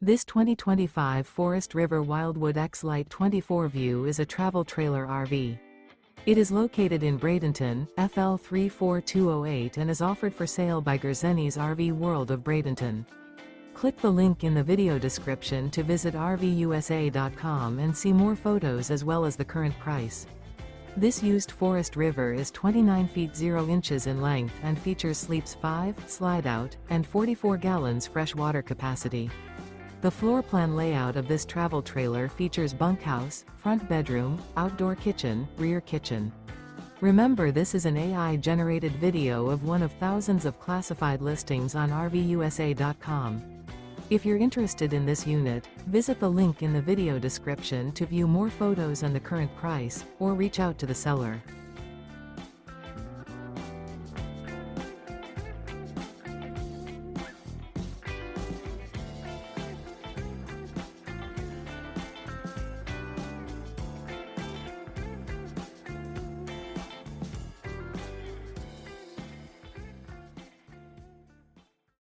This 2025 Forest River Wildwood X-Lite 24-view is a travel trailer RV. It is located in Bradenton, FL 34208 and is offered for sale by Gerzeny's RV World of Bradenton. Click the link in the video description to visit RVUSA.com and see more photos as well as the current price. This used Forest River is 29 feet 0 inches in length and features sleeps 5, slide-out, and 44 gallons fresh water capacity. The floor plan layout of this travel trailer features bunkhouse, front bedroom, outdoor kitchen, rear kitchen. Remember, this is an AI-generated video of one of thousands of classified listings on RVUSA.com. If you're interested in this unit, visit the link in the video description to view more photos and the current price, or reach out to the seller.